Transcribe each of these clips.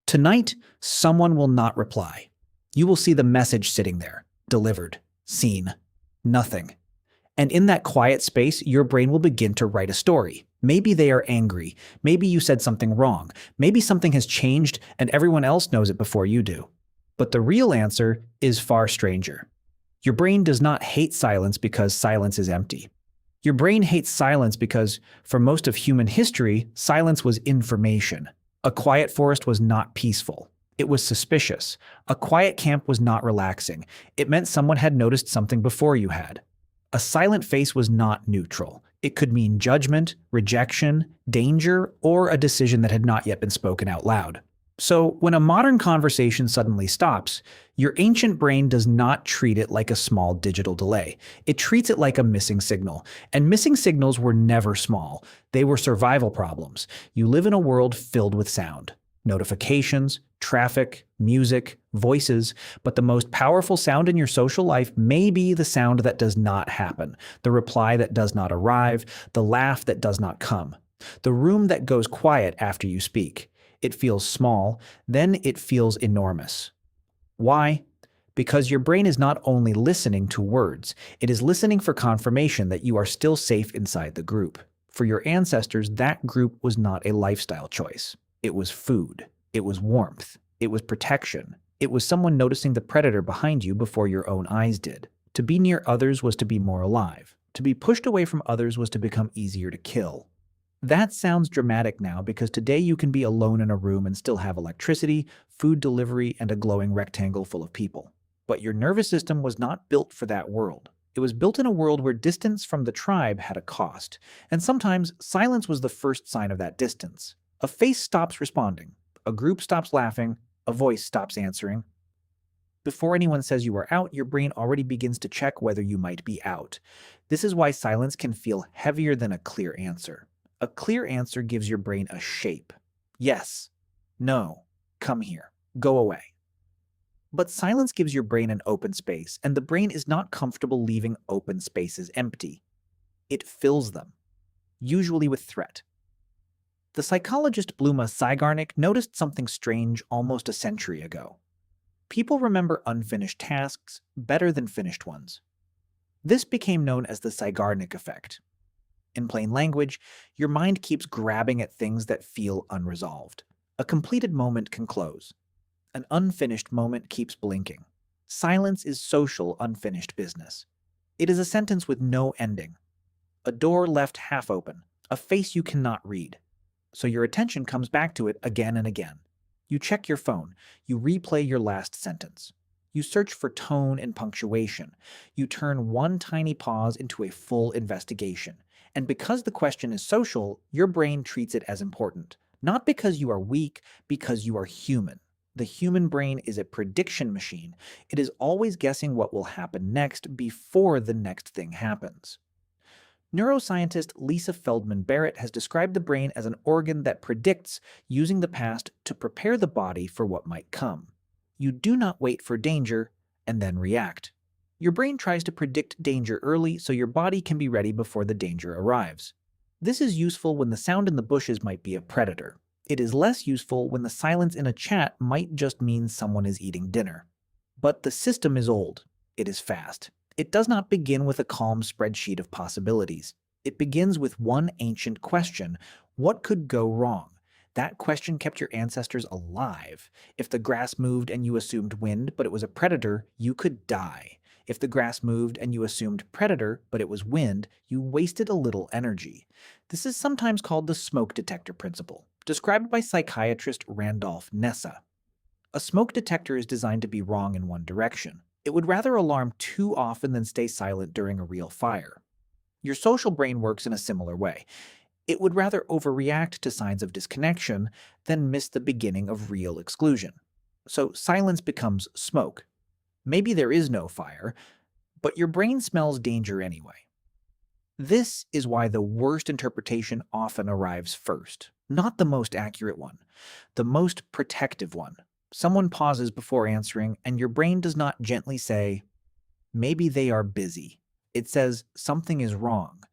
Tonight, someone will not reply. You will see the message sitting there, delivered, seen, nothing. And in that quiet space, your brain will begin to write a story. Maybe they are angry. Maybe you said something wrong. Maybe something has changed and everyone else knows it before you do. But the real answer is far stranger. Your brain does not hate silence because silence is empty. Your brain hates silence because, for most of human history, silence was information. A quiet forest was not peaceful. It was suspicious. A quiet camp was not relaxing. It meant someone had noticed something before you had. A silent face was not neutral. It could mean judgment, rejection, danger, or a decision that had not yet been spoken out loud. So, when a modern conversation suddenly stops, your ancient brain does not treat it like a small digital delay. It treats it like a missing signal. And missing signals were never small. They were survival problems. You live in a world filled with sound. Notifications, traffic, music, voices, but the most powerful sound in your social life may be the sound that does not happen, the reply that does not arrive, the laugh that does not come, the room that goes quiet after you speak. It feels small, then it feels enormous. Why? Because your brain is not only listening to words, it is listening for confirmation that you are still safe inside the group. For your ancestors, that group was not a lifestyle choice. It was food. It was warmth. It was protection. It was someone noticing the predator behind you before your own eyes did. To be near others was to be more alive. To be pushed away from others was to become easier to kill. That sounds dramatic now because today you can be alone in a room and still have electricity, food delivery, and a glowing rectangle full of people. But your nervous system was not built for that world. It was built in a world where distance from the tribe had a cost, and sometimes silence was the first sign of that distance. A face stops responding, a group stops laughing, a voice stops answering. Before anyone says you are out, your brain already begins to check whether you might be out. This is why silence can feel heavier than a clear answer. A clear answer gives your brain a shape. Yes, no, come here, go away. But silence gives your brain an open space, and the brain is not comfortable leaving open spaces empty. It fills them, usually with threat. The psychologist Bluma Zeigarnik noticed something strange almost a century ago. People remember unfinished tasks better than finished ones. This became known as the Zeigarnik effect. In plain language, your mind keeps grabbing at things that feel unresolved. A completed moment can close. An unfinished moment keeps blinking. Silence is social, unfinished business. It is a sentence with no ending. A door left half open, a face you cannot read. So your attention comes back to it again and again. You check your phone. You replay your last sentence. You search for tone and punctuation. You turn one tiny pause into a full investigation. And because the question is social, your brain treats it as important. Not because you are weak, because you are human. The human brain is a prediction machine. It is always guessing what will happen next before the next thing happens. Neuroscientist Lisa Feldman Barrett has described the brain as an organ that predicts, using the past to prepare the body for what might come. You do not wait for danger and then react. Your brain tries to predict danger early so your body can be ready before the danger arrives. This is useful when the sound in the bushes might be a predator. It is less useful when the silence in a chat might just mean someone is eating dinner. But the system is old. It is fast. It does not begin with a calm spreadsheet of possibilities. It begins with one ancient question: what could go wrong? That question kept your ancestors alive. If the grass moved and you assumed wind, but it was a predator, you could die. If the grass moved and you assumed predator, but it was wind, you wasted a little energy. This is sometimes called the smoke detector principle, described by psychiatrist Randolph Nessa. A smoke detector is designed to be wrong in one direction. It would rather alarm too often than stay silent during a real fire. Your social brain works in a similar way. It would rather overreact to signs of disconnection than miss the beginning of real exclusion. So silence becomes smoke. Maybe there is no fire, but your brain smells danger anyway. This is why the worst interpretation often arrives first. Not the most accurate one, the most protective one. Someone pauses before answering, and your brain does not gently say, maybe they are busy. It says, something is wrong.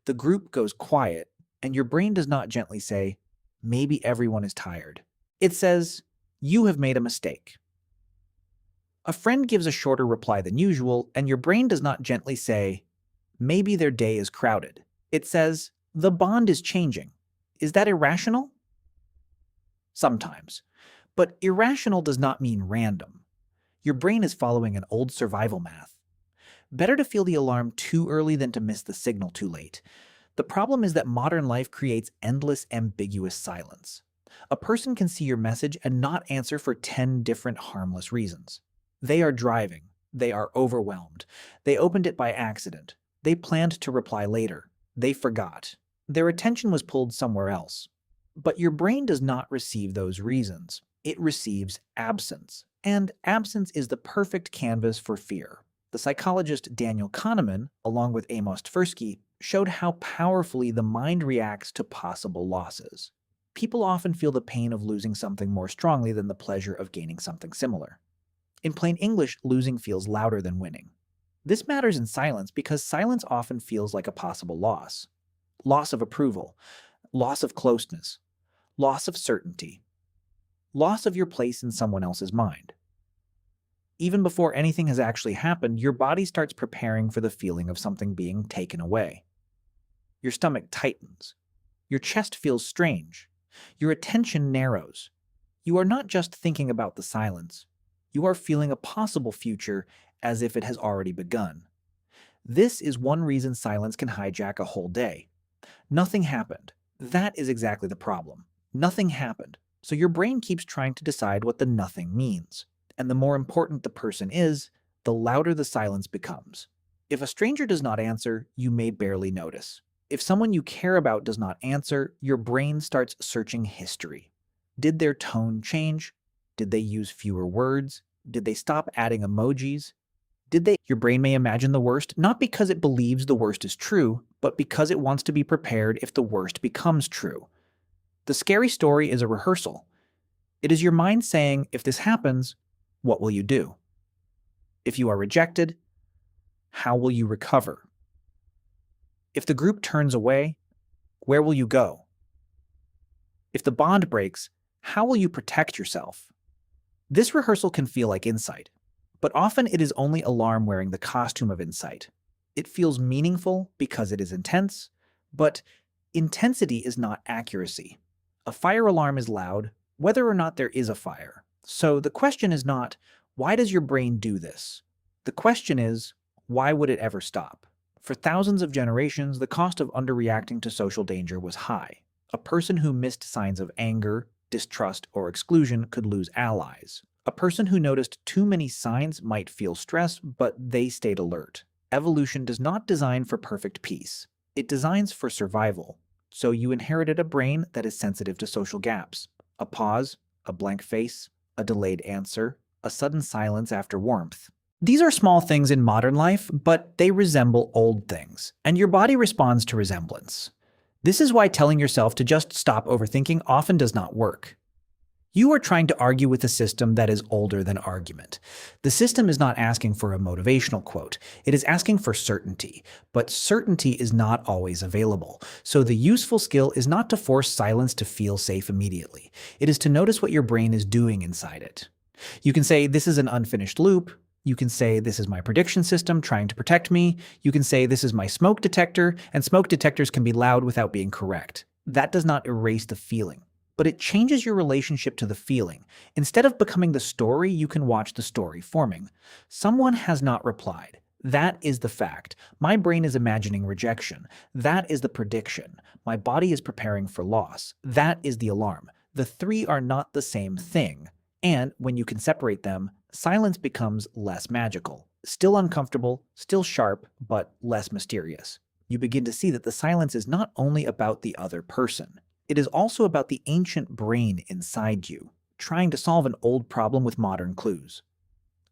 The group goes quiet, and your brain does not gently say, maybe everyone is tired. It says, You have made a mistake. A friend gives a shorter reply than usual, and your brain does not gently say, maybe their day is crowded. It says, the bond is changing. Is that irrational? Sometimes. But irrational does not mean random. Your brain is following an old survival math. Better to feel the alarm too early than to miss the signal too late. The problem is that modern life creates endless, ambiguous silence. A person can see your message and not answer for 10 different harmless reasons. They are driving. They are overwhelmed. They opened it by accident. They planned to reply later. They forgot. Their attention was pulled somewhere else. But your brain does not receive those reasons. It receives absence. And absence is the perfect canvas for fear. The psychologist Daniel Kahneman, along with Amos Tversky, showed how powerfully the mind reacts to possible losses. People often feel the pain of losing something more strongly than the pleasure of gaining something similar. In plain English, losing feels louder than winning. This matters in silence because silence often feels like a possible loss. Loss of approval, loss of closeness, loss of certainty, loss of your place in someone else's mind. Even before anything has actually happened, your body starts preparing for the feeling of something being taken away. Your stomach tightens. Your chest feels strange. Your attention narrows. You are not just thinking about the silence. You are feeling a possible future as if it has already begun. This is one reason silence can hijack a whole day. Nothing happened. That is exactly the problem. Nothing happened. So your brain keeps trying to decide what the nothing means. And the more important the person is, the louder the silence becomes. If a stranger does not answer, you may barely notice. If someone you care about does not answer, your brain starts searching history. Did their tone change? Did they use fewer words? Did they stop adding emojis? Your brain may imagine the worst, not because it believes the worst is true, but because it wants to be prepared if the worst becomes true. The scary story is a rehearsal. It is your mind saying, if this happens, what will you do? If you are rejected, how will you recover? If the group turns away, where will you go? If the bond breaks, how will you protect yourself? This rehearsal can feel like insight, but often it is only alarm wearing the costume of insight. It feels meaningful because it is intense, but intensity is not accuracy. A fire alarm is loud, whether or not there is a fire. So the question is not, why does your brain do this? The question is, why would it ever stop? For thousands of generations, the cost of underreacting to social danger was high. A person who missed signs of anger, distrust, or exclusion could lose allies. A person who noticed too many signs might feel stressed, but they stayed alert. Evolution does not design for perfect peace. It designs for survival. So you inherited a brain that is sensitive to social gaps. A pause, a blank face, a delayed answer, a sudden silence after warmth. These are small things in modern life, but they resemble old things, and your body responds to resemblance. This is why telling yourself to just stop overthinking often does not work. You are trying to argue with a system that is older than argument. The system is not asking for a motivational quote. It is asking for certainty, but certainty is not always available. So the useful skill is not to force silence to feel safe immediately. It is to notice what your brain is doing inside it. You can say, this is an unfinished loop. You can say, this is my prediction system trying to protect me. You can say, this is my smoke detector, and smoke detectors can be loud without being correct. That does not erase the feeling, but it changes your relationship to the feeling. Instead of becoming the story, you can watch the story forming. Someone has not replied. That is the fact. My brain is imagining rejection. That is the prediction. My body is preparing for loss. That is the alarm. The three are not the same thing. And when you can separate them, silence becomes less magical. Still uncomfortable, still sharp, but less mysterious. You begin to see that the silence is not only about the other person. It is also about the ancient brain inside you, trying to solve an old problem with modern clues.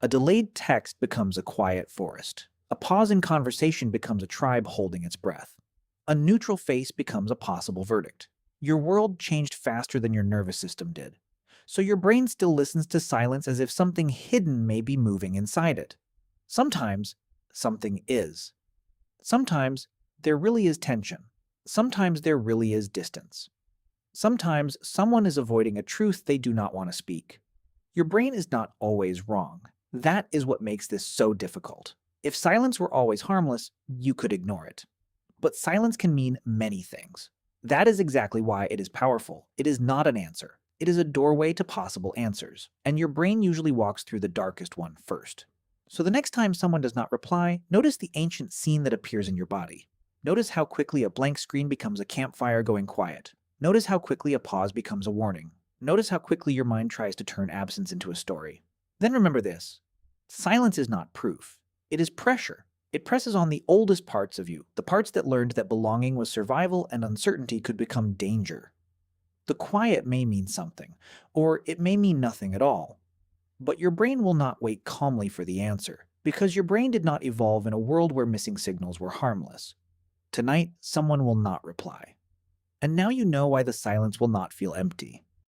A delayed text becomes a quiet forest. A pause in conversation becomes a tribe holding its breath. A neutral face becomes a possible verdict. Your world changed faster than your nervous system did. So your brain still listens to silence as if something hidden may be moving inside it. Sometimes, something is. Sometimes, there really is tension. Sometimes there really is distance. Sometimes, someone is avoiding a truth they do not want to speak. Your brain is not always wrong. That is what makes this so difficult. If silence were always harmless, you could ignore it. But silence can mean many things. That is exactly why it is powerful. It is not an answer. It is a doorway to possible answers, and your brain usually walks through the darkest one first. So the next time someone does not reply, notice the ancient scene that appears in your body. Notice how quickly a blank screen becomes a campfire going quiet. Notice how quickly a pause becomes a warning. Notice how quickly your mind tries to turn absence into a story. Then remember this: silence is not proof. It is pressure. It presses on the oldest parts of you, the parts that learned that belonging was survival and uncertainty could become danger. The quiet may mean something, or it may mean nothing at all. But your brain will not wait calmly for the answer, because your brain did not evolve in a world where missing signals were harmless. Tonight, someone will not reply. And now you know why the silence will not feel empty.